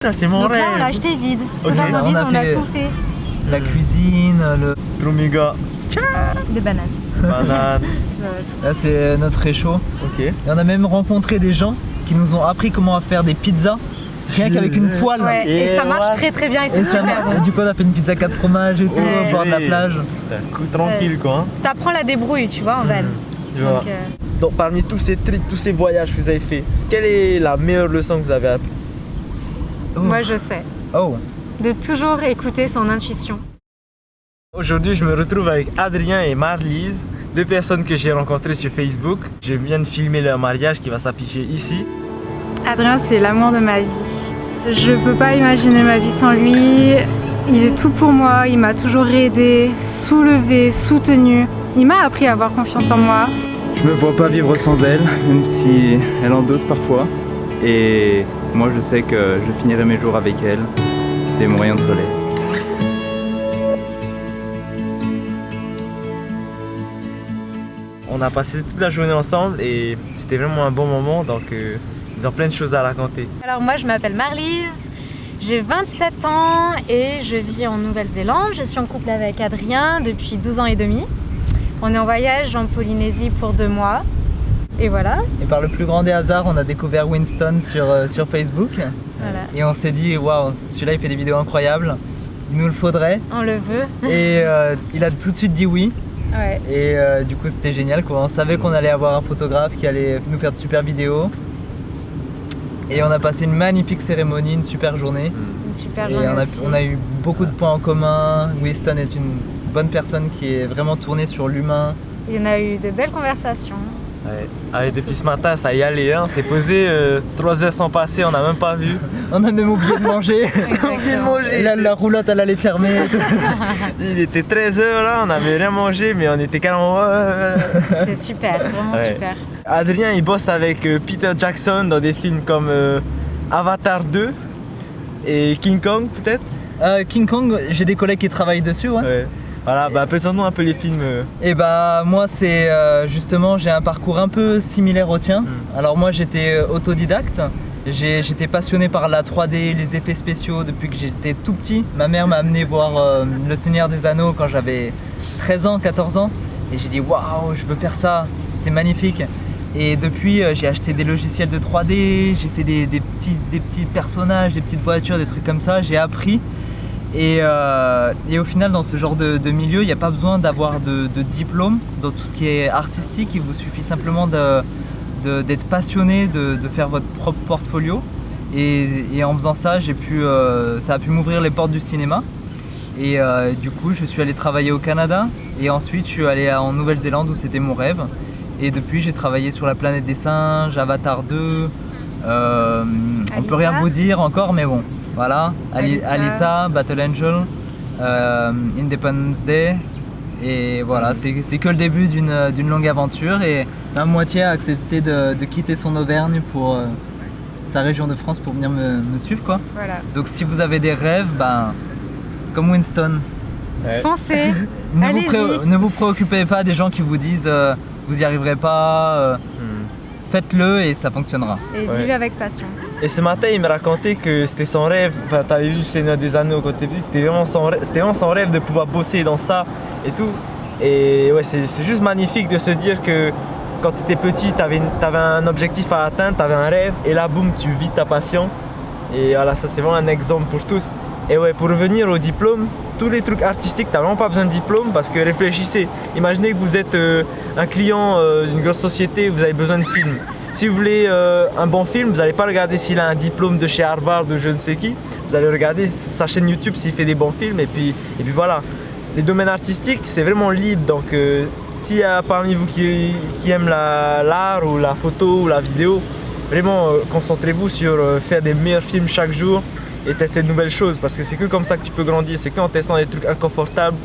Ça, c'est mon Donc rêve. là, on l'a acheté vide. Ok. Totalement vide, on a fait- tout fait. La cuisine, le... Trop méga. Des bananes. Banane. Tout. Là c'est notre réchaud. Ok. Et on a même rencontré des gens qui nous ont appris comment faire des pizzas. Rien qu'avec une poêle. Ouais, et ça marche très très bien et Et, c'est ça- super et bon. du coup on a fait une pizza 4 fromages et tout Ouais. au bord de la Oui. plage. Tranquille quoi. Hein. T'apprends la débrouille, tu vois, en van. Je vois. Donc parmi tous ces trips, tous ces voyages que vous avez fait, quelle est la meilleure leçon que vous avez apprise? Oh. Moi je sais. Oh. De toujours écouter son intuition. Aujourd'hui, je me retrouve avec Adrien et Marlise, deux personnes que j'ai rencontrées sur Facebook. Je viens de filmer leur mariage qui va s'afficher ici. Adrien, c'est l'amour de ma vie. Je peux pas imaginer ma vie sans lui. Il est tout pour moi, il m'a toujours aidé, soulevé, soutenu. Il m'a appris à avoir confiance en moi. Je me vois pas vivre sans elle, même si elle en doute parfois. Et moi je sais que je finirai mes jours avec elle. C'est mon rayon de soleil. On a passé toute la journée ensemble et c'était vraiment un bon moment, donc ils ont plein de choses à raconter. Alors moi je m'appelle Marlise, j'ai 27 ans et je vis en Nouvelle-Zélande. Je suis en couple avec Adrien depuis 12 ans et demi. On est en voyage en Polynésie pour 2 mois. Et voilà. Et par le plus grand des hasards, on a découvert Winston sur Facebook. Voilà. Et on s'est dit, waouh, celui-là il fait des vidéos incroyables, il nous le faudrait. On le veut. Et il a tout de suite dit oui. Ouais. Et du coup c'était génial quoi. On savait qu'on allait avoir un photographe qui allait nous faire de super vidéos. Et on a passé une magnifique cérémonie, une super journée. Une super Et journée aussi. on a eu beaucoup de points en commun. Winston est une bonne personne qui est vraiment tournée sur l'humain. Il y en a eu de belles conversations. Ouais. Allez, depuis ce matin, ça y allait, hein. On s'est posé 3 heures sans passer, on n'a même pas vu. On a même oublié de manger. Oublié de manger. Et là, la roulotte elle allait fermer. Il était 13 h là, on n'avait rien mangé, mais on était carrément. C'est super, vraiment Ouais. super. Adrien, il bosse avec Peter Jackson dans des films comme Avatar 2 et King Kong, peut-être. King Kong, j'ai des collègues qui travaillent dessus. Ouais. Ouais. Voilà, bah présente-nous un peu les films. Et bah moi c'est justement j'ai un parcours un peu similaire au tien. Alors moi j'étais autodidacte, j'étais passionné par la 3D, les effets spéciaux depuis que j'étais tout petit. Ma mère m'a amené voir Le Seigneur des Anneaux quand j'avais 13 ans, 14 ans. Et j'ai dit waouh, je veux faire ça, c'était magnifique. Et depuis j'ai acheté des logiciels de 3D, j'ai fait des petits personnages, des petites voitures, des trucs comme ça, j'ai appris. Et au final dans ce genre de milieu il n'y a pas besoin d'avoir de diplôme dans tout ce qui est artistique. Il vous suffit simplement d'être passionné, de faire votre propre portfolio et en faisant ça ça a pu m'ouvrir les portes du cinéma et du coup je suis allé travailler au Canada et ensuite je suis allé en Nouvelle-Zélande où c'était mon rêve et depuis j'ai travaillé sur La Planète des Singes, Avatar 2, on peut rien vous dire encore mais bon. Voilà, Alita, Battle Angel, Independence Day, et voilà, c'est que le début d'une longue aventure et ma moitié a accepté de quitter son Auvergne pour sa région de France pour venir me suivre quoi. Voilà. Donc si vous avez des rêves, ben, comme Winston, Ouais. Foncez. ne vous préoccupez pas des gens qui vous disent vous n'y arriverez pas, faites-le et ça fonctionnera. Et Ouais. vivez avec passion. Et ce matin, il me racontait que c'était son rêve. Enfin, t'avais vu le Seigneur des Anneaux quand t'es petit, c'était vraiment son rêve de pouvoir bosser dans ça et tout. Et ouais, c'est juste magnifique de se dire que quand tu étais petit, t'avais un objectif à atteindre, t'avais un rêve, et là, boum, tu vis ta passion. Et voilà, ça c'est vraiment un exemple pour tous. Et ouais, pour revenir au diplôme, tous les trucs artistiques, t'as vraiment pas besoin de diplôme parce que réfléchissez, imaginez que vous êtes un client d'une grosse société, vous avez besoin de films. Si vous voulez un bon film, vous n'allez pas regarder s'il a un diplôme de chez Harvard ou je ne sais qui. Vous allez regarder sa chaîne YouTube s'il fait des bons films et puis voilà. Les domaines artistiques, c'est vraiment libre. Donc s'il y a parmi vous qui aiment l'art ou la photo ou la vidéo, vraiment concentrez-vous sur faire des meilleurs films chaque jour et tester de nouvelles choses parce que c'est que comme ça que tu peux grandir. C'est qu'en testant des trucs inconfortables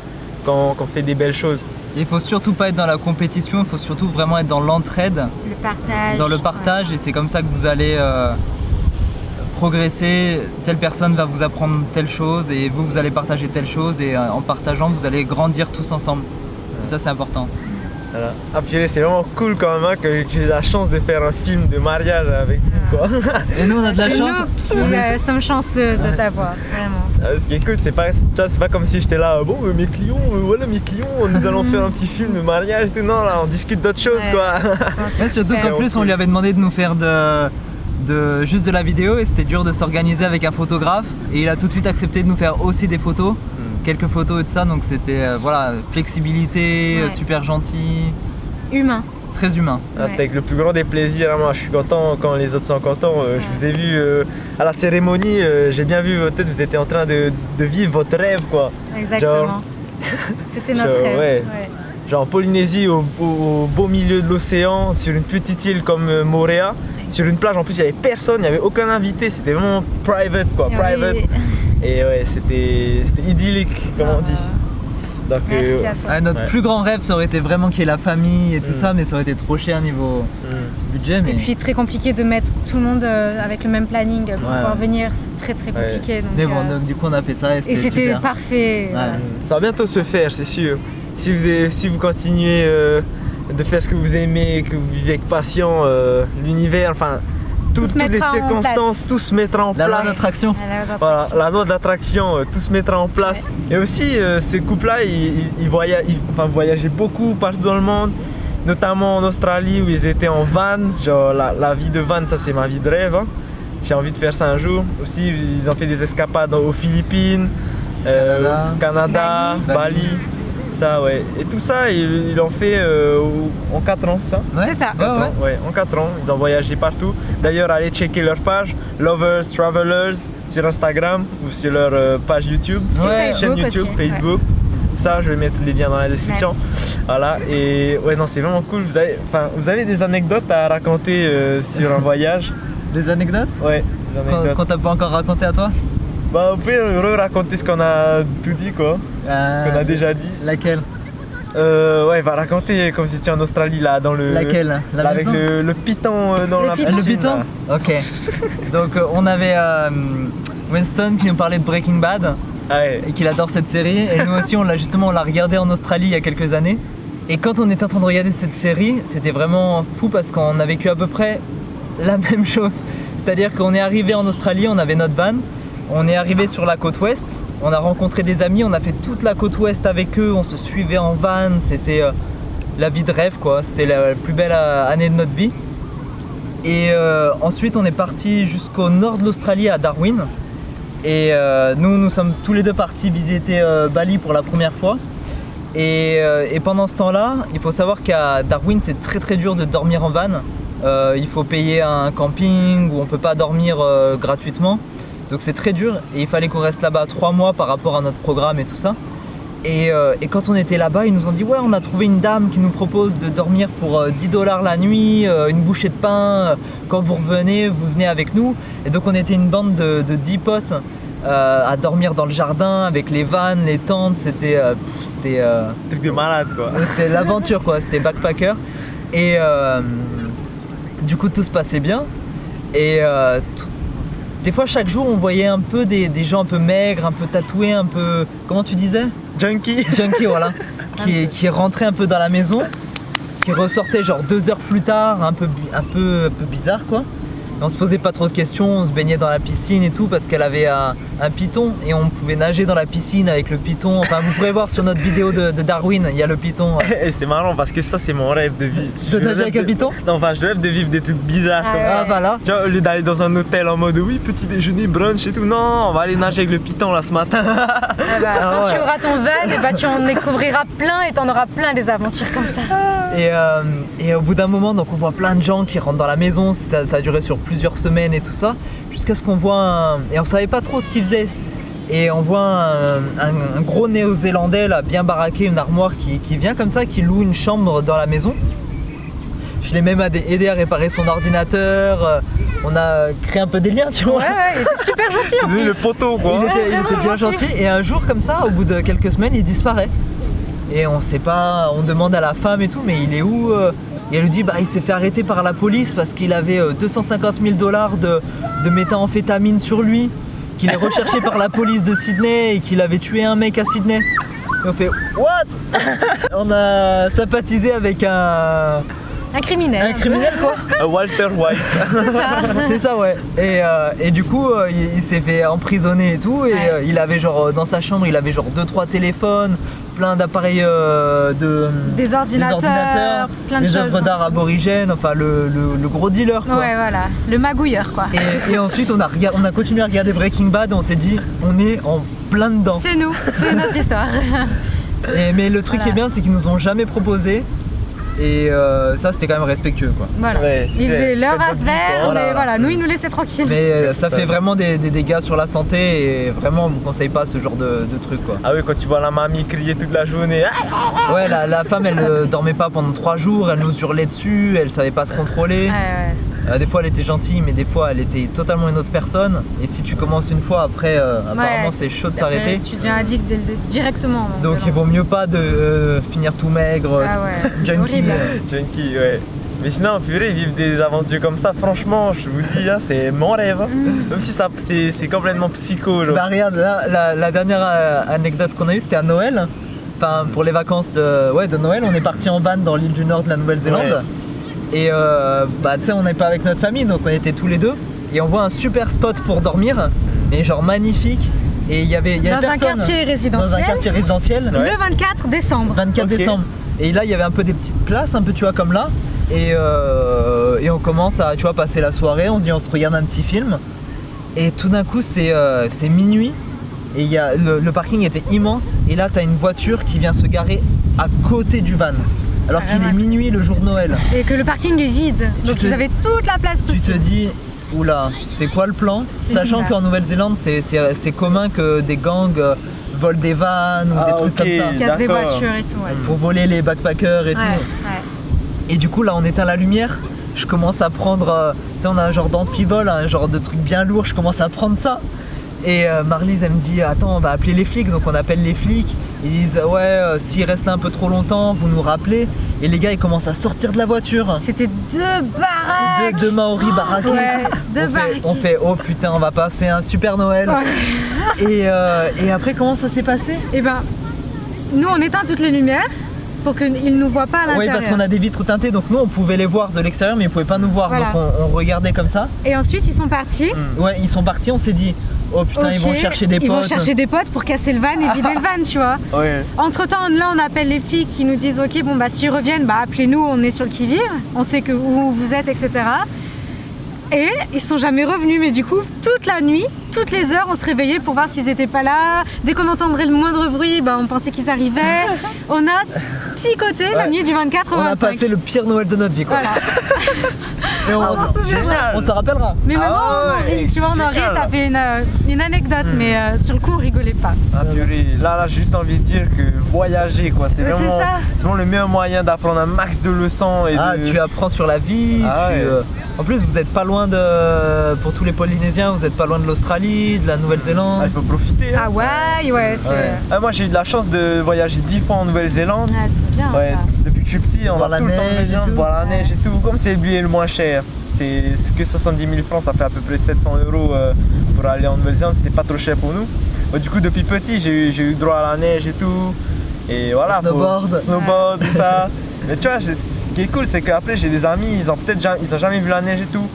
qu'on fait des belles choses. Et il faut surtout pas être dans la compétition, il faut surtout vraiment être dans l'entraide. Le partage. Dans le partage et c'est comme ça que vous allez progresser. Telle personne va vous apprendre telle chose et vous allez partager telle chose et en partageant vous allez grandir tous ensemble. Et ça c'est important. Voilà. Ah purée, c'est vraiment cool quand même hein, que j'ai la chance de faire un film de mariage avec vous quoi. Et nous on a de la C'est chance. nous qui sommes chanceux de t'avoir, vraiment. Ce qui est cool, c'est pas comme si j'étais là, bon mes clients, voilà mes clients, nous allons faire un petit film de mariage et tout. Non là, on discute d'autres choses Ouais. quoi. Ouais, surtout qu'en plus on lui avait demandé de nous faire juste de la vidéo et c'était dur de s'organiser avec un photographe et il a tout de suite accepté de nous faire aussi des photos, quelques photos et tout ça, donc c'était voilà, flexibilité, Ouais. super gentil, Humain. très humain. Ah, c'était avec le plus grand des plaisirs, hein. Moi je suis content quand les autres sont contents. Je vous ai vu à la cérémonie, j'ai bien vu votre tête, vous étiez en train de vivre votre rêve quoi. Exactement. C'était notre genre, rêve. ouais. Ouais. Genre en Polynésie, au beau milieu de l'océan, sur une petite île comme Moorea, sur une plage en plus il n'y avait personne, il n'y avait aucun invité, c'était vraiment private quoi, private. Oui. Et ouais, c'était idyllique comme on dit. Donc, Merci à toi. Ah, notre Ouais. plus grand rêve ça aurait été vraiment qu'il y ait la famille et tout ça, mais ça aurait été trop cher niveau budget. Mais, Et puis très compliqué de mettre tout le monde avec le même planning pour pouvoir venir, c'est très compliqué. Donc, mais bon, donc, du coup on a fait ça et et c'était c'était super. parfait. Ouais. Ça va bientôt se faire, c'est sûr. Si vous continuez de faire ce que vous aimez, que vous vivez avec passion, l'univers, enfin, toutes les mettra en circonstances, place. tout se mettra en La loi place. d'attraction. Alors, Voilà, la loi d'attraction, tout se mettra en place. Et aussi, ces couples-là, ils voyageaient beaucoup partout dans le monde, notamment en Australie où ils étaient en van. Genre, la vie de van, ça c'est ma vie de rêve. Hein. J'ai envie de faire ça un jour. Aussi, ils ont fait des escapades aux Philippines, Canada, Bali. Ça, ouais. Et tout ça, ils l'ont fait en 4 ans, c'est ça? Ouais. C'est ça. Ouais, ouais. Ouais, en 4 ans, ils ont voyagé partout. D'ailleurs, allez checker leur page Lovers Travelers sur Instagram ou sur leur page YouTube, Ouais. chaîne Facebook YouTube, aussi, Facebook. Ça, je vais mettre les liens dans la description. Merci. Voilà, et ouais, non, c'est vraiment cool. Vous avez des anecdotes à raconter sur un voyage? Des anecdotes Ouais, des anecdotes. qu'on t'a pas encore raconté à toi? Bah, vous pouvez raconter ce qu'on a tout dit, quoi. Ce qu'on a déjà dit. Laquelle? Ouais, va raconter comme si tu étais en Australie, là, dans le. Laquelle? La avec maison? le python dans Le la python. piscine. Le python? là. Ok. Donc on avait Winston qui nous parlait de Breaking Bad Ouais. et qu'il adore cette série. Et nous aussi on l'a regardé en Australie il y a quelques années. Et quand on était en train de regarder cette série, c'était vraiment fou parce qu'on a vécu à peu près la même chose. C'est-à-dire qu'on est arrivé en Australie, on avait notre van, on est arrivé sur la côte ouest, on a rencontré des amis, on a fait toute la côte ouest avec eux, on se suivait en van, c'était la vie de rêve quoi, c'était la plus belle année de notre vie. Et ensuite on est parti jusqu'au nord de l'Australie à Darwin. Et nous sommes tous les deux partis visiter Bali pour la première fois. Et pendant ce temps-là, il faut savoir qu'à Darwin c'est très dur de dormir en van. Il faut payer un camping où on peut pas dormir gratuitement. Donc c'est très dur et il fallait qu'on reste là-bas 3 mois par rapport à notre programme et tout ça. Et quand on était là-bas, ils nous ont dit ouais, on a trouvé une dame qui nous propose de dormir pour 10 $ la nuit, une bouchée de pain, quand vous revenez, vous venez avec nous. Et donc on était une bande de 10 potes à dormir dans le jardin avec les vannes, les tentes, c'était Truc de malade, quoi. c'était l'aventure quoi, c'était backpacker. Et du coup tout se passait bien. Et des fois chaque jour on voyait un peu des gens un peu maigres, un peu tatoués, un peu... Comment tu disais? Junkie. Junkie voilà. qui rentrait un peu dans la maison, qui ressortait genre 2 heures plus tard, un peu bizarre quoi. On se posait pas trop de questions, on se baignait dans la piscine et tout parce qu'elle avait un python et on pouvait nager dans la piscine avec le python. Enfin vous pourrez voir sur notre vidéo de Darwin, il y a le python. Et c'est marrant parce que ça c'est mon rêve de vivre. De nager avec un python? Non, enfin je rêve de vivre des trucs bizarres Ah comme ouais. ça. Ah voilà. Genre au lieu d'aller dans un hôtel en mode oui petit déjeuner, brunch et tout, non on va aller nager avec le python là ce matin. Ah bah, quand ouais. tu auras ton van, et bah, tu en découvriras plein et t'en auras plein des aventures comme ça. Et au bout d'un moment, donc on voit plein de gens qui rentrent dans la maison, ça a duré sur plusieurs semaines et tout ça, jusqu'à ce qu'on voit et on savait pas trop ce qu'ils faisaient. Et on voit un gros néo-zélandais là, bien baraqué, une armoire qui vient comme ça, qui loue une chambre dans la maison. Je l'ai même aidé à réparer son ordinateur, on a créé un peu des liens, tu vois. Ouais, il était super gentil en C'est devenu le plus. poteau quoi. Il était bien gentil et un jour comme ça, au bout de quelques semaines, il disparaît. Et on sait pas, on demande à la femme et tout, mais il est où? Et elle lui dit bah il s'est fait arrêter par la police parce qu'il avait 250 000 $ de méthamphétamine sur lui, qu'il est recherché par la police de Sydney et qu'il avait tué un mec à Sydney. Et on fait what? On a sympathisé avec un Un criminel. quoi. Walter White. C'est ça, ouais. Et du coup, il s'est fait emprisonner et tout. Et Ouais. il avait genre dans sa chambre, il avait genre 2-3 téléphones, plein d'appareils Des ordinateurs, plein de des choses. œuvres d'art aborigènes, enfin le gros dealer quoi. Ouais, voilà, le magouilleur quoi. Et ensuite on a continué à regarder Breaking Bad, on s'est dit on est en plein dedans. C'est nous, c'est notre histoire. Mais le truc Voilà. qui est bien, c'est qu'ils nous ont jamais proposé. Et ça c'était quand même respectueux quoi. Voilà. Ouais, Ils faisaient leur faites votre vie, affaire, quoi. mais Voilà. voilà, nous ils nous laissaient tranquilles. Mais ça Ça. fait vraiment des dégâts sur la santé et vraiment on vous conseille pas ce genre de truc quoi. Ah oui, quand tu vois la mamie crier toute la journée. Ah, Ouais, la femme elle dormait pas pendant 3 jours, elle nous hurlait dessus, elle savait pas se contrôler. Ouais. Des fois elle était gentille, mais des fois elle était totalement une autre personne. Et si tu commences une fois, après apparemment c'est chaud de s'arrêter. Tu deviens addict directement. Donc il vaut mieux pas de finir tout maigre, Ah ouais, c'est junkie. horrible. Junkie, ouais. Mais sinon, purée, vivre des aventures comme ça, franchement, je vous dis, hein, c'est mon rêve. Hein. Même si ça, c'est complètement psycho. Genre. Bah regarde, là, la dernière anecdote qu'on a eue c'était à Noël. Enfin pour les vacances de Noël, on est parti en van dans l'île du Nord de la Nouvelle-Zélande. Ouais. Et bah tu sais on n'est pas avec notre famille donc on était tous les deux. Et on voit un super spot pour dormir, mais genre magnifique. Et il y avait Dans un personne. quartier résidentiel. Dans un quartier résidentiel. Ouais. Le 24 décembre. 24 Ok. décembre. Et là il y avait un peu des petites places, un peu tu vois comme là. Et on commence à tu vois passer la soirée, on se dit on se regarde un petit film. Et tout d'un coup c'est minuit. Et il y a, le parking était immense. Et là t'as une voiture qui vient se garer à côté du van. Alors qu'il Carrément. est minuit le jour de Noël. Et que le parking est vide. Donc te- ils avaient toute la place Tu te possible. dis, oula, c'est quoi le plan? C'est Sachant bizarre. qu'en Nouvelle-Zélande, c'est commun que des gangs volent des vannes ou Ah, des trucs ok. comme ça. Casse des D'accord. voitures et tout. Ouais. Pour voler les backpackers et Ouais, tout. ouais. Et du coup, là, on éteint la lumière. Je commence à prendre, tu sais, on a un genre d'antivol, un genre de truc bien lourd. Je commence à prendre ça. Et Marlise, elle me dit, attends, on va appeler les flics. Donc on appelle les flics. Ils disent, ouais, s'ils restent là un peu trop longtemps, vous nous rappelez. Et les gars, ils commencent à sortir de la voiture. C'était deux baraques. Deux Maoris baraqués. Ouais, deux baraques. on fait oh putain on va passer un super Noël. Ouais. Et après comment ça s'est passé? Et ben, nous on éteint toutes les lumières pour qu'ils ne nous voient pas à Oui l'intérieur. parce qu'on a des vitres teintées donc nous on pouvait les voir de l'extérieur mais ils pouvaient pas nous voir Voilà. donc on regardait comme ça. Et ensuite ils sont partis. Ouais ils sont partis, on s'est dit oh putain ils Ok, vont chercher des Ils potes. vont chercher des potes pour casser le van et vider le van, tu vois. Ouais. Entre temps, là, on appelle les flics qui nous disent ok, bon bah s'ils reviennent, bah appelez-nous, on est sur le qui-vive, on sait que où vous êtes, etc. Et ils sont jamais revenus, mais du coup, toute la nuit, toutes les heures, on se réveillait pour voir s'ils étaient pas là. Dès qu'on entendrait le moindre bruit, bah on pensait qu'ils arrivaient. On a psychoté la Ouais. nuit du 24 au On 25. a passé le pire Noël de notre vie quoi. Voilà. Et On s'en souviendra. on s'en rappellera. Mais Ah maintenant, on ouais, rit, tu vois, on en c'est rit, génial. ça fait une anecdote, mais sur le coup, on rigolait pas. Ah purée, là j'ai juste envie de dire que voyager quoi, c'est Ouais, c'est vraiment, ça. c'est vraiment le meilleur moyen d'apprendre un max de leçons et Ah de... tu apprends sur la vie. Ah tu, ouais. en plus vous êtes pas loin de pour tous les Polynésiens, vous êtes pas loin de l'Australie, de la Ah, Nouvelle-Zélande. il faut profiter. Hein. Ah ouais, c'est Ouais. Ah, moi j'ai eu de la chance de voyager 10 fois en Nouvelle-Zélande. Ah, c'est bien Ouais, ça. depuis que je suis petit, on Voir va la tout le temps en neige et Nouvelle-Zélande, tout. voir la neige et tout. Comme c'est le billet le moins cher, c'est que 70 000 francs, ça fait à peu près 700 € pour aller en Nouvelle-Zélande, c'était pas trop cher pour nous. Depuis petit, j'ai eu droit à la neige et tout. Et voilà, snowboard, tout ça. Mais tu vois, ce qui est cool, c'est qu'après j'ai des amis, ils ont jamais vu la neige et tout.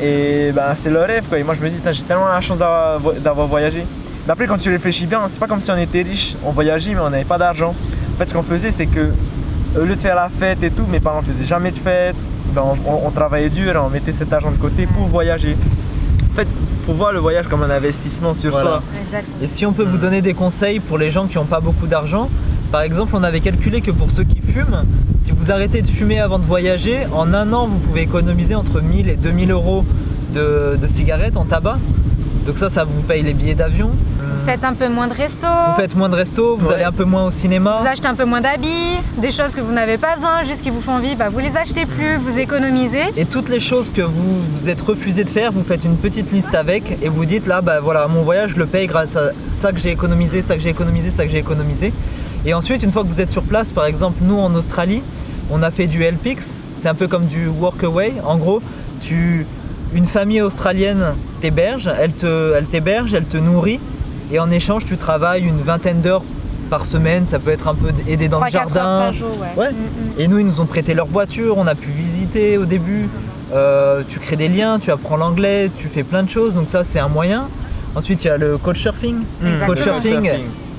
Et ben c'est leur rêve quoi. Et moi je me dis, j'ai tellement la chance d'avoir voyagé. Mais après quand tu réfléchis bien, c'est pas comme si on était riche, on voyageait mais on n'avait pas d'argent. En fait ce qu'on faisait c'est que au lieu de faire la fête et tout, mes parents faisaient jamais de fête. Ben, on travaillait dur et on mettait cet argent de côté pour voyager. En fait, faut voir le voyage comme un investissement sur Voilà. soi. Exactement. Et si on peut vous donner des conseils pour les gens qui n'ont pas beaucoup d'argent, par exemple, on avait calculé que pour ceux qui fument, si vous arrêtez de fumer avant de voyager, en un an, vous pouvez économiser entre 1000 et 2000 € de cigarettes en tabac. Donc ça vous paye les billets d'avion. Vous faites un peu moins de resto, Vous faites moins de resto, vous Ouais. allez un peu moins au cinéma. vous achetez un peu moins d'habits, des choses que vous n'avez pas besoin, juste qui vous font envie, bah vous les achetez plus, vous économisez. Et toutes les choses que vous vous êtes refusé de faire, vous faites une petite liste avec et vous dites là, bah voilà, mon voyage, je le paye grâce à ça que j'ai économisé, ça que j'ai économisé, ça que j'ai économisé. Et ensuite, une fois que vous êtes sur place, par exemple, nous en Australie, on a fait du LPIX, c'est un peu comme du Workaway. En gros, une famille australienne t'héberge, elle t'héberge, elle te nourrit et en échange, tu travailles une vingtaine d'heures par semaine, ça peut être un peu aider dans le 3-4 heures jardin. par jour, ouais. Ouais. Et nous, ils nous ont prêté leur voiture, on a pu visiter au début. Tu crées des liens, tu apprends l'anglais, tu fais plein de choses, donc ça c'est un moyen. Ensuite, il y a le couchsurfing. Exactement. Couchsurfing,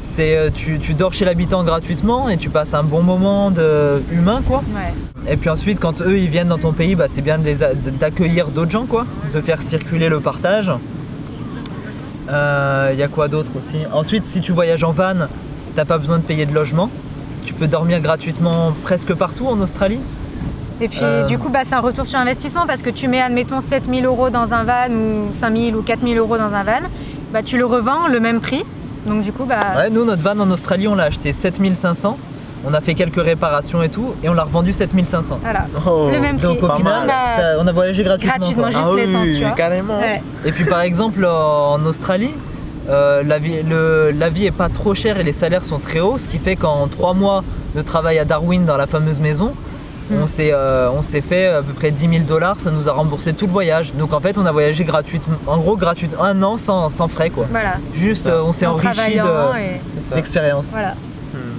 c'est tu dors chez l'habitant gratuitement et tu passes un bon moment humain, quoi. Ouais. Et puis ensuite, quand eux ils viennent dans ton pays, bah, c'est bien d'accueillir d'autres gens, quoi, de faire circuler le partage. Il y a quoi d'autre aussi? Ensuite, si tu voyages en van, t'as pas besoin de payer de logement. Tu peux dormir gratuitement presque partout en Australie. Et puis du coup, c'est un retour sur investissement parce que tu mets, admettons, 7 000 € dans un van ou 5 000 ou 4 000 € dans un van, tu le revends le même prix. Donc du coup, Ouais, nous, notre van en Australie, on l'a acheté 7 500. On a fait quelques réparations et tout, et on l'a revendu 7 500. Voilà, Oh. le même prix. Donc au Pas final, mal. on a voyagé gratuitement. Gratuitement, quoi. juste Ah oui, l'essence, tu vois. carrément. Ouais. Et puis par exemple, en Australie, la vie est pas trop chère et les salaires sont très hauts, ce qui fait qu'en 3 mois de travail à Darwin dans la fameuse maison, on s'est fait à peu près 10 000 $, ça nous a remboursé tout le voyage. Donc en fait, on a voyagé gratuitement, en gros gratuitement, 1 an sans frais, quoi. Voilà. Juste, on s'est En enrichi travaillant et C'est ça. d'expérience. voilà.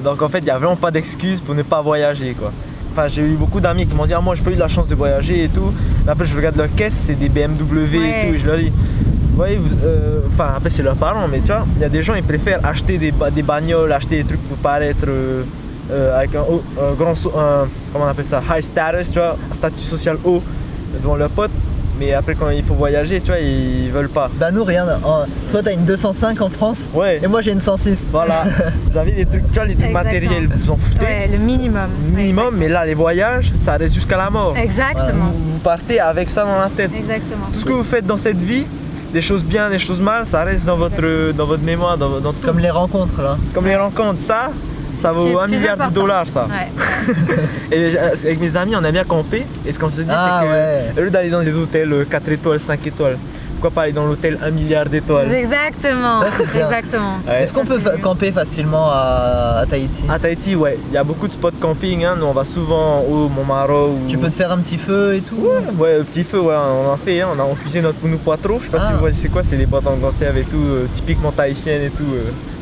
Donc en fait, il n'y a vraiment pas d'excuse pour ne pas voyager, quoi. Enfin, j'ai eu beaucoup d'amis qui m'ont dit, ah, moi j'ai pas eu la chance de voyager et tout. Mais après, je regarde leur caisse, c'est des BMW Ouais. et tout. Et je leur dis, vous voyez, après c'est leurs parents, mais tu vois, il y a des gens, ils préfèrent acheter des bagnoles, acheter des trucs pour paraître avec un grand, comment on appelle ça, high status, tu vois, un statut social haut devant leurs potes. Mais après, quand il faut voyager, tu vois, ils veulent pas. Bah nous, regarde, toi t'as une 205 en France, Ouais. et moi j'ai une 106. Voilà, vous avez des trucs, tu vois, les trucs Exactement. matériels, vous en foutez. Ouais, le minimum. Minimum, mais là, les voyages, ça reste jusqu'à la mort. Exactement. Vous partez avec ça dans la tête. Exactement. Tout ce que vous faites dans cette vie, des choses bien, des choses mal, ça reste dans votre mémoire, dans tout. Comme les rencontres là. Comme les rencontres, ça Ce qui est vaut 1 plus milliard de important. dollars, ça. Ouais. Et avec mes amis, on aime bien camper. Et ce qu'on se dit, Ah, c'est que ouais. au lieu d'aller dans des hôtels 4 étoiles, 5 étoiles, pourquoi pas aller dans l'hôtel 1 milliard d'étoiles? Exactement. Ça, c'est bien. Exactement. Ouais. Est-ce qu'on Ça, peut c'est mieux. camper facilement à Tahiti? À Tahiti, ouais, il y a beaucoup de spots camping. Hein. Nous, on va souvent au Montmaro. Ou... Tu peux te faire un petit feu et tout? Ouais, le petit feu, ouais, on en fait. Hein. On cuisine notre pounou poitro. Je sais pas Ah. si vous voyez c'est quoi, c'est les boîtes en conserve et tout, typiquement tahitiennes et tout.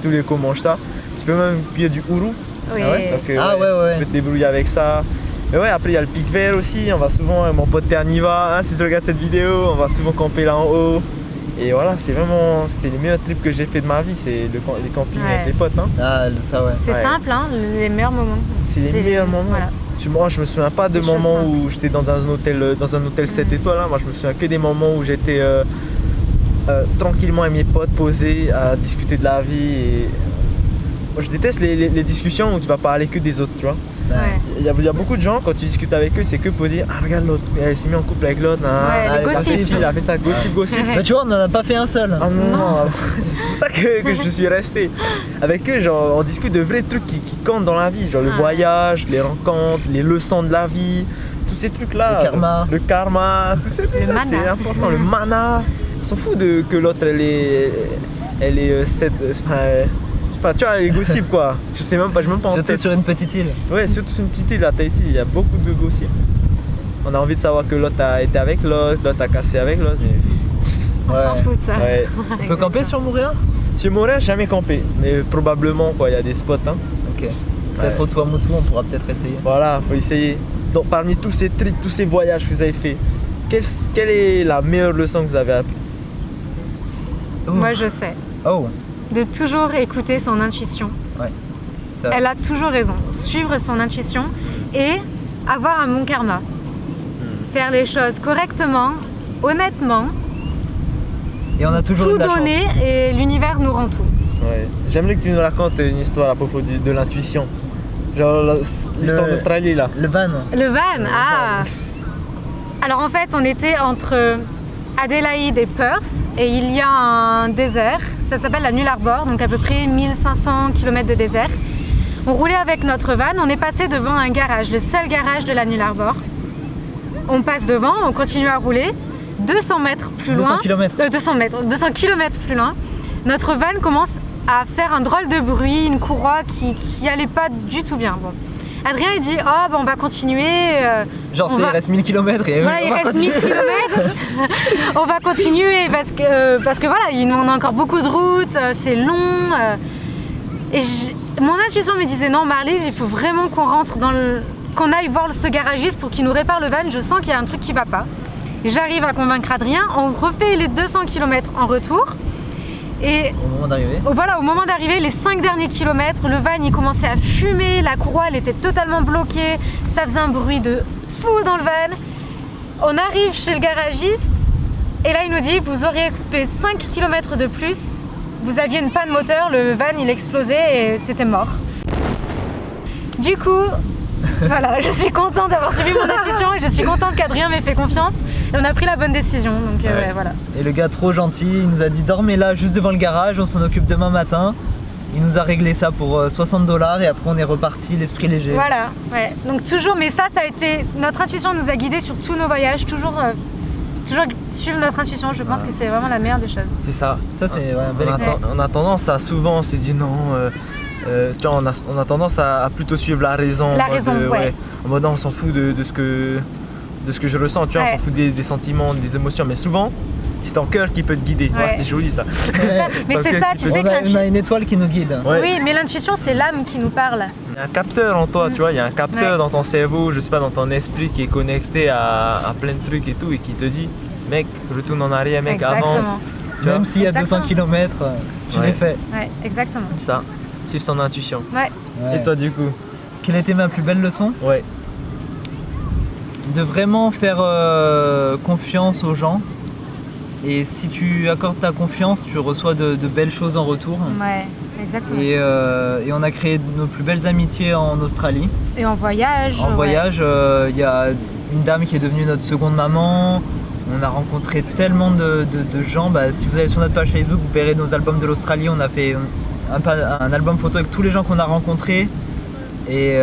Tous les locaux mangent ça. Tu peux même cuire du ourou. Oui. Ah ouais Donc, Ah ouais. Tu peux te débrouiller avec ça. Mais ouais, après il y a le pic vert aussi. On va souvent, mon pote Terniva, hein, si tu regardes cette vidéo, on va souvent camper là en haut. Et voilà, c'est les meilleurs trips que j'ai fait de ma vie, c'est les campings Ouais. avec les potes. Hein. Ah ça ouais. C'est Ouais. simple, hein, les meilleurs moments. C'est les meilleurs moments. Voilà. Moi, je me souviens pas de Des choses moments simples. où j'étais dans un hôtel 7 étoiles. Hein. Moi, je me souviens que des moments où j'étais tranquillement avec mes potes, posés, à discuter de la vie. Et... Moi, je déteste les discussions où tu vas parler que des autres, tu vois. Ouais. Il y a beaucoup de gens, quand tu discutes avec eux, c'est que pour dire, ah regarde l'autre, elle s'est mis en couple avec l'autre. Ouais, les il a fait gossips. ci, il a fait ça, gossip. Mais tu vois, on en a pas fait un seul. Ah non, c'est pour ça que je suis resté. Avec eux, genre, on discute de vrais trucs qui comptent dans la vie, genre le Ah. voyage, les rencontres, les leçons de la vie, tous ces trucs-là. Le karma. Tous ces trucs-là, mana. c'est important. Le mana. On s'en fout que l'autre, elle est enfin, tu vois, elle est gossip quoi. Je sais même pas, en Surtout tête. sur une petite île. Ouais, surtout sur une petite île à Tahiti, il y a beaucoup de gossip. On a envie de savoir que l'autre a été avec l'autre a cassé avec l'autre. Mais... On s'en Ouais. fout de ça. Ouais. On peut camper sur Moorea? Sur Moorea, j'ai jamais campé, mais probablement quoi, il y a des spots. Hein. Ok. Peut-être Ouais. au Tuamotu, on pourra peut-être essayer. Voilà, faut essayer. Donc parmi tous ces trips, tous ces voyages que vous avez fait, quelle est la meilleure leçon que vous avez apprise? Moi, je sais. Oh, De toujours écouter son intuition. ça va. Elle a toujours raison. Suivre son intuition et avoir un bon karma. Faire les choses correctement, honnêtement, Et on a toujours eu tout de la chance. donner et l'univers nous rend tout. Ouais. J'aimerais que tu nous racontes une histoire à propos de l'intuition. Genre l'histoire Le- d'Australie là. Le van. Le van, ah. Alors en fait, on était entre Adélaïde et Perth et il y a un désert, ça s'appelle la Nullarbor, donc à peu près 1500 km de désert. On roulait avec notre van, on est passé devant un garage, le seul garage de la Nullarbor. On passe devant, on continue à rouler. 200 mètres plus 200 loin, kilomètres. 200 km plus loin, notre van commence à faire un drôle de bruit, une courroie qui allait pas du tout bien. Bon. Adrien il dit oh ben on va continuer. Genre, on tu sais, va- il reste 1000 km et Voilà, on il va reste continuer. 1000 km. On va continuer parce que voilà, on a encore beaucoup de routes, c'est long. Et mon intuition me disait non, Marlise, il faut vraiment qu'on rentre qu'on aille voir ce garagiste pour qu'il nous répare le van. Je sens qu'il y a un truc qui va pas. J'arrive à convaincre Adrien, on refait les 200 km en retour. Et au moment d'arriver, voilà, au moment d'arriver, les 5 derniers kilomètres, le van il commençait à fumer, la courroie elle était totalement bloquée, ça faisait un bruit de fou dans le van. On arrive chez le garagiste et là il nous dit vous auriez fait 5 km de plus, vous aviez une panne moteur, le van il explosait et c'était mort. Du coup, voilà, je suis contente d'avoir suivi mon intuition et je suis contente qu'Adrien m'ait fait confiance et on a pris la bonne décision, donc ouais, voilà. Et le gars trop gentil, il nous a dit dormez là juste devant le garage, on s'en occupe demain matin. Il nous a réglé ça pour 60 $ et après on est reparti l'esprit léger. Voilà, ouais. Donc toujours, mais ça a été, notre intuition nous a guidés sur tous nos voyages, toujours suivre notre intuition, je pense que c'est vraiment la meilleure des choses. C'est ça. Ça c'est un bel exemple. On a tendance à souvent on s'est dit non, tu vois, on a tendance à plutôt suivre la raison. La raison, ouais. En mode non, on s'en fout de ce que je ressens, tu vois, on s'en fout des sentiments, des émotions, mais souvent c'est ton cœur qui peut te guider. Ouais. C'est joli ça. Mais c'est ça, tu sais on a une étoile qui nous guide. Ouais. Oui, mais l'intuition c'est l'âme qui nous parle. Il y a un capteur en toi, tu vois, il y a un capteur dans ton cerveau, je sais pas, dans ton esprit qui est connecté à plein de trucs et tout et qui te dit mec, retourne en arrière, mec, avance. Même s'il y a 200 km, tu l'as fait. Ouais, exactement. Ça, suivre son intuition. Ouais. Et toi du coup? Quelle était ma plus belle leçon? Ouais. De vraiment faire confiance aux gens. Et si tu accordes ta confiance, tu reçois de belles choses en retour. Ouais, exactement. Et on a créé nos plus belles amitiés en Australie. Et en voyage. En voyage, y a une dame qui est devenue notre seconde maman. On a rencontré tellement de gens. Si vous allez sur notre page Facebook, vous verrez nos albums de l'Australie. On a fait un album photo avec tous les gens qu'on a rencontrés. Et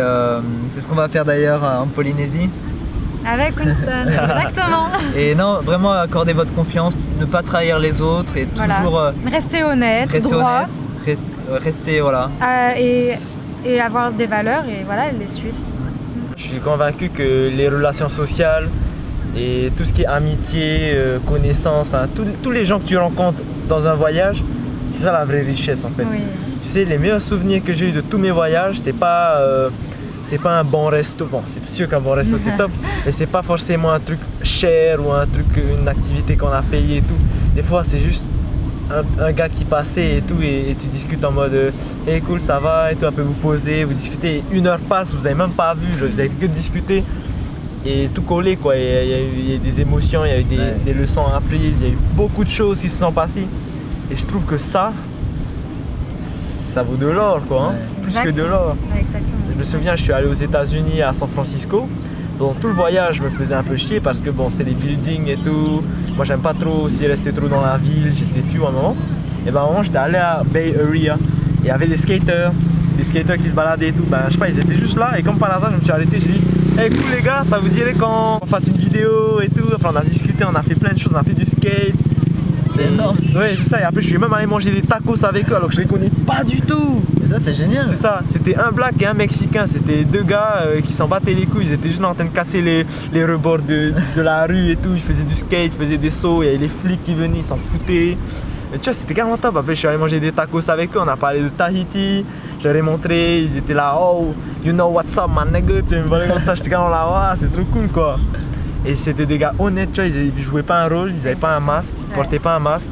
c'est ce qu'on va faire d'ailleurs en Polynésie. Avec Winston, exactement. Et non, vraiment accorder votre confiance, ne pas trahir les autres et toujours rester honnête, droit. Rester voilà. Et avoir des valeurs et voilà, les suivre. Je suis convaincu que les relations sociales et tout ce qui est amitié, connaissance, enfin tous les gens que tu rencontres dans un voyage, c'est ça la vraie richesse en fait. Oui. Tu sais, les meilleurs souvenirs que j'ai eu de tous mes voyages, c'est pas un bon resto, bon c'est sûr qu'un bon resto c'est top, mais c'est pas forcément un truc cher ou un truc, une activité qu'on a payé et tout. Des fois c'est juste un gars qui passait et tout et tu discutes en mode hey cool ça va et tout, un peu vous posez, vous discutez et 1 heure passe, vous avez même pas vu, vous avez que discuté et tout collé quoi. Il y a eu des émotions, il y a eu des leçons apprises, il y a eu beaucoup de choses qui se sont passées et je trouve que ça vaut de l'or quoi, hein, plus que de l'or. Ouais, exactement. Je me souviens, je suis allé aux États-Unis à San Francisco. Dans tout le voyage, je me faisais un peu chier parce que bon, c'est les buildings et tout. Moi, j'aime pas trop aussi rester trop dans la ville. J'étais fou à un moment. Et ben, à un moment, j'étais allé à Bay Area. Il y avait des skaters qui se baladaient et tout. Ben, je sais pas, ils étaient juste là. Et comme par hasard, je me suis arrêté. J'ai dit, hey, cool les gars, ça vous dirait qu'on fasse une vidéo et tout. Après, on a discuté, on a fait plein de choses, on a fait du skate. C'est énorme. Ouais, c'est ça. Et après, je suis même allé manger des tacos avec eux alors que je les connais pas du tout. Et ça, c'est génial. C'est ça. C'était un black et un mexicain. C'était 2 gars qui s'en battaient les couilles. Ils étaient juste en train de casser les rebords de la rue et tout. Ils faisaient du skate, ils faisaient des sauts. Il y avait les flics qui venaient, ils s'en foutaient. Et tu vois, c'était carrément top. Après, je suis allé manger des tacos avec eux. On a parlé de Tahiti. Je leur ai montré. Ils étaient là. Oh, you know what's up, man, nigga. Tu me parlais comme ça. J'étais carrément là. Ouais, c'est trop cool, quoi. Et c'était des gars honnêtes, tu vois. Ils jouaient pas un rôle. Ils avaient pas un masque. Ils portaient pas un masque.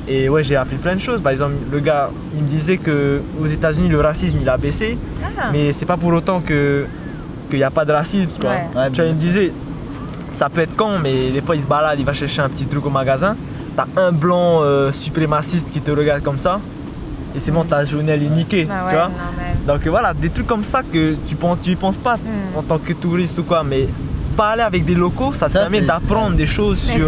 Et ouais, j'ai appris plein de choses. Par exemple, le gars, il me disait qu'aux États-Unis, le racisme, il a baissé. Mais c'est pas pour autant qu'il n'y a pas de racisme, tu vois. Ouais, tu vois, il me disait, ça peut être con, mais des fois, il se balade, il va chercher un petit truc au magasin. T'as un blanc suprémaciste qui te regarde comme ça. Et c'est bon, ta journée, elle est niquée, tu vois. Donc voilà, des trucs comme ça que tu y penses pas en tant que touriste ou quoi. Mais parler avec des locaux, ça te permet d'apprendre des choses sur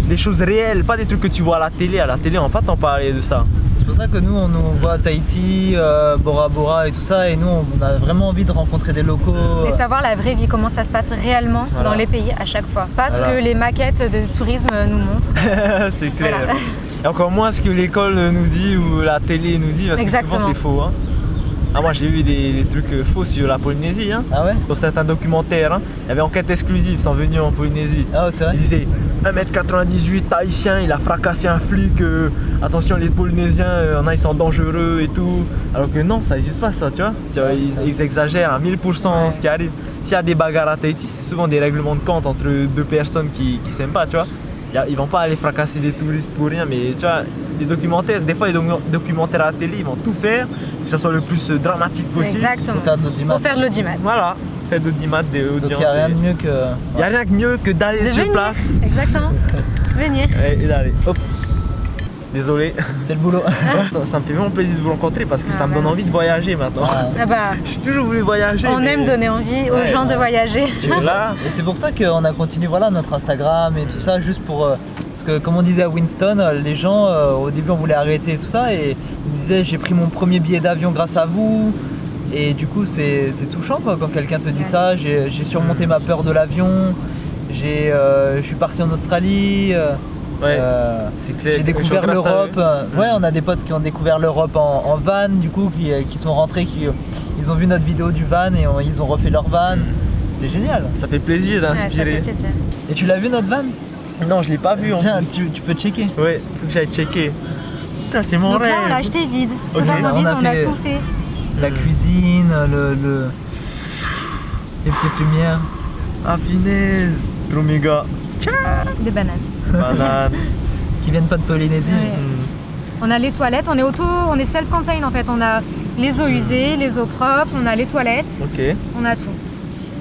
des choses réelles, pas des trucs que tu vois à la télé. À la télé, on va pas t'en parler de ça. C'est pour ça que nous, on nous voit à Tahiti, Bora Bora et tout ça, et nous, on a vraiment envie de rencontrer des locaux. Et savoir la vraie vie, comment ça se passe réellement dans les pays à chaque fois. Pas ce que les maquettes de tourisme nous montrent. C'est clair. Et encore moins ce que l'école nous dit ou la télé nous dit, parce que souvent c'est faux. Hein. Ah, moi j'ai vu des trucs faux sur la Polynésie, hein. Ah ouais? Dans certains documentaires, hein. Il y avait enquête exclusive, ils sont venus en Polynésie. Ah ouais, c'est vrai? Il disait 1m98, haïtien, il a fracassé un flic, attention les Polynésiens, ils sont dangereux et tout. Alors que non, ça n'existe pas ça, tu vois. Ils exagèrent à 1000% ce qui arrive. S'il y a des bagarres à Tahiti, c'est souvent des règlements de compte entre deux personnes qui s'aiment pas, tu vois. Ils vont pas aller fracasser des touristes pour rien, mais tu vois, des documentaires, des fois les documentaires à la télé, ils vont tout faire, que ça soit le plus dramatique possible. Exactement. Pour faire de l'audimat. Pour faire de l'audimat. Voilà, faire de l'audimat, des Donc audiences. il n'y a rien de mieux que. Il n'y a rien de mieux que d'aller De sur venir. place Exactement. Venir. et d'aller. Hop. Désolé. C'est le boulot. Ça me fait vraiment plaisir de vous rencontrer parce que ça me donne envie de voyager maintenant. Ah. Ah bah, J'ai toujours voulu voyager. on mais aime donner envie aux Ouais, gens de ouais. voyager. Là, Et c'est pour ça qu'on a continué voilà, notre Instagram et tout ça, juste pour. Parce que, comme on disait à Winston, les gens, au début, on voulait arrêter et tout ça, et ils me disaient j'ai pris mon premier billet d'avion grâce à vous. Et du coup, c'est touchant quoi, quand quelqu'un te dit Ouais. ça. J'ai surmonté ma peur de l'avion, je suis parti en Australie. ouais, c'est clair. J'ai découvert Grâce à l'Europe. eux. Ouais, on a des potes qui ont découvert l'Europe en van, du coup, qui sont rentrés, ils ont vu notre vidéo du van et ils ont refait leur van. C'était génial. Ça fait plaisir Ouais, ça fait d'inspirer. plaisir. Et tu l'as vu notre van? Non, je l'ai pas vu en Tiens, plus. tu peux checker. Ouais, faut que j'aille checker. Putain, c'est mon Donc là, rêve. on l'a acheté vide. Ok. Totalement On vide, a on a fait- tout fait. La cuisine, les petites lumières. Ah, punaise. Trop méga. Des bananes. Banane. Qui viennent pas de Polynésie. Ouais. Hmm. On a les toilettes, on est self-contained en fait. On a les eaux usées, les eaux propres, on a les toilettes, Ok, on a tout.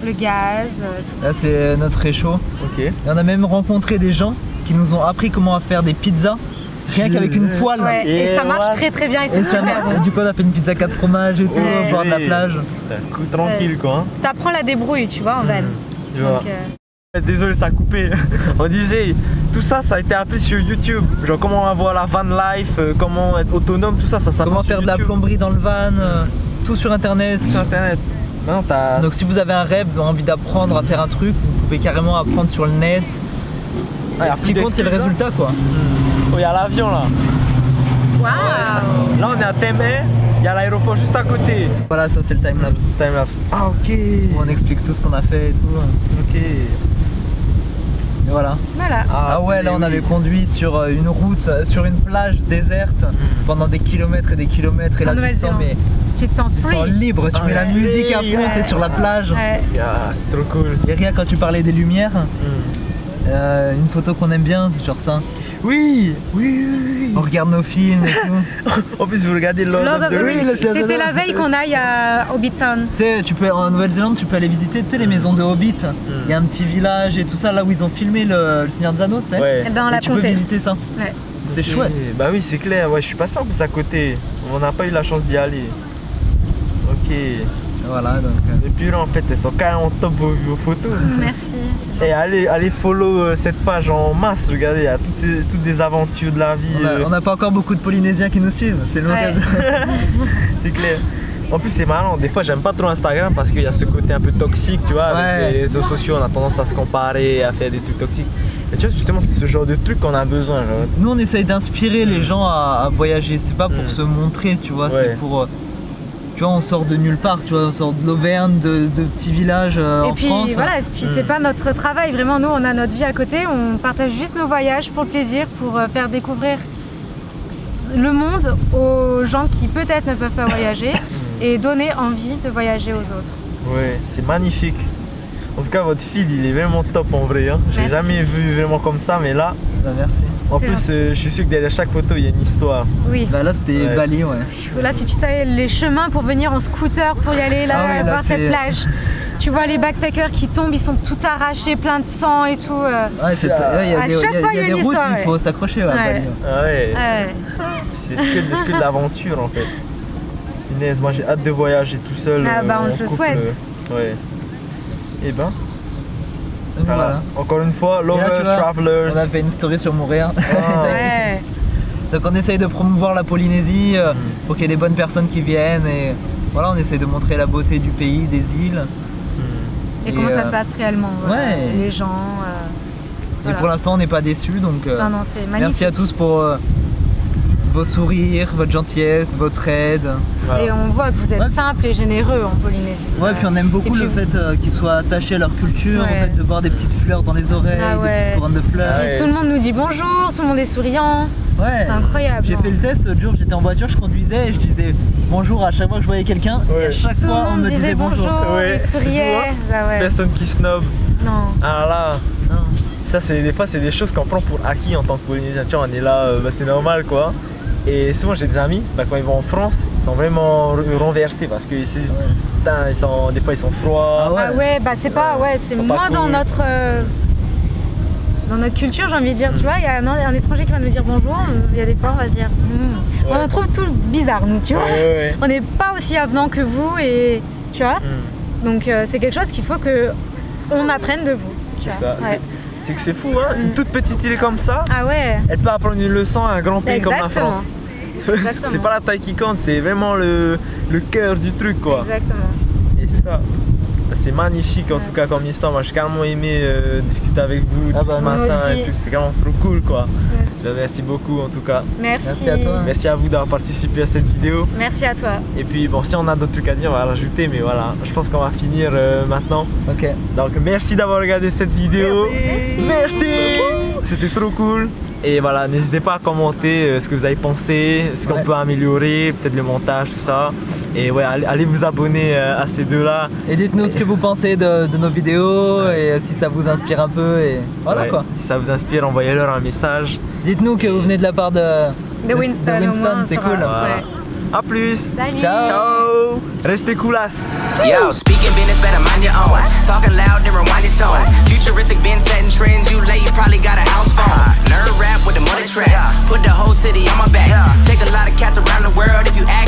Le gaz, tout. Là, c'est notre réchaud. ok. Et on a même rencontré des gens qui nous ont appris comment faire des pizzas. Rien qu'avec une poêle. Ouais, et Et ça marche voilà. très très bien et Et c'est ça super marche. bon. Du coup, on a fait une pizza 4 fromages et tout, Ouais. au bord de la Oui. plage. Putain, coup tranquille quoi. Hein. T'apprends la débrouille, tu vois, en van. Tu vois. Donc, Désolé, ça a coupé. On disait, tout ça, ça a été appris sur YouTube. Genre comment avoir la van life, comment être autonome, tout ça, ça s'apprend Comment sur faire de la YouTube. plomberie dans le van, tout sur internet. Sur internet. Non, t'as. Donc si vous avez un rêve, envie d'apprendre à faire un truc, vous pouvez carrément apprendre sur le net. Ah, y a Ce qui plus compte, c'est le d'excuses, résultat quoi. Oh, il y a l'avion là. Waouh! Là, on est à Témé. Il y a l'aéroport juste à côté. Voilà, ça c'est le timelapse. Timelapse. Ah, ok. Où on explique tout ce qu'on a fait et tout. Ok. Et voilà. Voilà. Ah ouais, là on avait conduit sur une route, sur une plage déserte pendant des kilomètres et des kilomètres. Et là En tu te sens, Nouvelle-Zélande. mais Tu te sens tu te sens free. libre, tu Ah mets la ouais. musique à fond, t'es sur la plage. Ouais. Ah, c'est trop cool. Et rien quand tu parlais des lumières, une photo qu'on aime bien, c'est genre ça. Oui, oui, oui, On regarde nos films et tout. oui. En plus, vous regardez Lord Lord of of the the Rings. Rings. C'était la veille qu'on aille à Hobbiton. Tu sais, en Nouvelle-Zélande, tu peux aller visiter, tu sais, les maisons de Hobbit. Il y a un petit village et tout ça, là où ils ont filmé le Seigneur des Anneaux, tu sais. Ouais. Dans Et la tu peux comté. visiter ça. Ouais. C'est Ok. chouette. Bah oui, c'est clair. Ouais, je suis passé en plus à côté. On n'a pas eu la chance d'y aller. Ok. Voilà, donc. Et puis là, en fait, elles sont carrément top vos photos. Merci. Et allez follow cette page en masse. Regardez, il y a toutes des aventures de la vie. On n'a pas encore beaucoup de Polynésiens qui nous suivent, c'est l'occasion. C'est clair. En plus, c'est marrant. Des fois, j'aime pas trop Instagram parce qu'il y a ce côté un peu toxique, tu vois. Ouais. Avec les réseaux sociaux, on a tendance à se comparer, à faire des trucs toxiques. Et tu vois, justement, c'est ce genre de truc qu'on a besoin. Genre. Nous on essaye d'inspirer les gens à voyager, c'est pas pour se montrer, tu vois, Ouais. c'est pour. Tu vois, on sort de nulle part, tu vois, on sort de l'Auvergne, de petits villages Et en puis France. voilà, et puis c'est pas notre travail, vraiment nous on a notre vie à côté, on partage juste nos voyages pour le plaisir, pour faire découvrir le monde aux gens qui peut-être ne peuvent pas voyager et donner envie de voyager aux autres. Ouais, c'est magnifique. En tout cas, votre feed, il est vraiment top en vrai. Hein. J'ai Merci. jamais vu vraiment comme ça, mais là, Bah, merci. en C'est plus, je suis sûr que derrière chaque photo, il y a une histoire. Oui. Bah là c'était Ouais. Bali, ouais. Là si tu savais les chemins pour venir en scooter pour y aller là, Ah ouais, là, voir cette c'est- plage. Tu vois les backpackers qui tombent, ils sont tout arrachés, plein de sang et tout. Ouais, C'est- ouais, il y a à des, chaque il y a- fois, il y a il y a des une routes, histoire, il faut s'accrocher ouais, à Ouais. Bali. Ah ouais, Ouais. c'est ce que de l'aventure en fait. Inès, moi j'ai hâte de voyager tout seul. Ah bah, on en te le couple, souhaite. Ouais. Et ben, Donc, voilà. Encore une fois, Et là, tu Lovers, vois, Travelers. On a fait une story sur Montréal. Ah. Ouais. Donc on essaye de promouvoir la Polynésie pour qu'il y ait des bonnes personnes qui viennent et voilà, on essaye de montrer la beauté du pays, des îles. Et Et, comment ça se passe réellement, ouais. les gens. Et voilà. pour l'instant on n'est pas déçus donc Non, non, c'est magnifique. merci à tous pour vos sourires, votre gentillesse, votre aide. Voilà. Et on voit que vous êtes Ouais. simple et généreux en Polynésie. Ouais, puis on aime beaucoup Et puis- le fait qu'ils soient attachés à leur culture, Ouais. en fait, de voir des petites fleurs dans les oreilles, Ah des ouais. petites couronnes de fleurs. Ah ouais. Tout le monde nous dit bonjour, tout le monde est souriant. Ouais. C'est incroyable. J'ai fait le test l'autre jour, j'étais en voiture, je conduisais et je disais bonjour à chaque fois que je voyais quelqu'un. Et Ouais. à chaque Tout le fois, on monde me disait bonjour. Ouais, ils c'est souriaient. fou, Bah ouais. Personne qui snob. Non. Ah là, Non. ça c'est des fois c'est des choses qu'on prend pour acquis en tant que Polynésien. Tu vois, on est là, c'est normal quoi. Et souvent j'ai des amis, quand ils vont en France, ils sont vraiment renversés parce que putain, des fois ils sont froids. Ah ouais. Ah ouais, bah c'est pas, ouais, c'est Ils sont pas moins dans cool. notre culture, j'ai envie de dire. Tu vois, il y a un étranger qui vient nous dire bonjour, il y a des fois on va se dire. Ouais. On trouve tout bizarre, nous, tu vois. Ouais. On n'est pas aussi avenant que vous et tu vois. Donc c'est quelque chose qu'il faut que on apprenne de vous. Tu C'est vois. ça. Ouais. C'est que c'est fou, hein. Une toute petite île comme ça, Ah ouais. elle peut apprendre une leçon à un grand pays comme la Exactement. France. Exactement. C'est pas la taille qui compte, c'est vraiment le cœur du truc quoi. Exactement. Et c'est ça. C'est magnifique en tout cas comme histoire. Moi j'ai carrément aimé discuter avec vous Ah bah, ce moi matin aussi. et tout. C'était carrément trop cool quoi. Merci beaucoup en tout cas. Merci. Merci à toi. Merci à vous d'avoir participé à cette vidéo. Merci à toi. Et puis bon, si on a d'autres trucs à dire, on va rajouter, mais voilà, je pense qu'on va finir maintenant. Ok. Donc merci d'avoir regardé cette vidéo. Merci. C'était trop cool. Et voilà, n'hésitez pas à commenter ce que vous avez pensé, ce qu'on Ouais. peut améliorer, peut-être le montage, tout ça. Et ouais, allez vous abonner à ces deux-là. Et dites-nous ce que vous pensez de nos vidéos et si ça vous inspire un peu et voilà Ouais, quoi. Si ça vous inspire, envoyez-leur un message. Dites-nous que vous venez de la part de Winston, au moins, on c'est saura. cool. Voilà. Ouais. A plus. Salut. Ciao. Ciao. Restez coolass. Yo, speaking business, better mind your own. Talking loud, then rewind your tone. Futuristic, been setting trends. You late, you probably got a house phone. Nerd rap with the money track. Put the whole city on my back. Take a lot of cats around the world if you ask.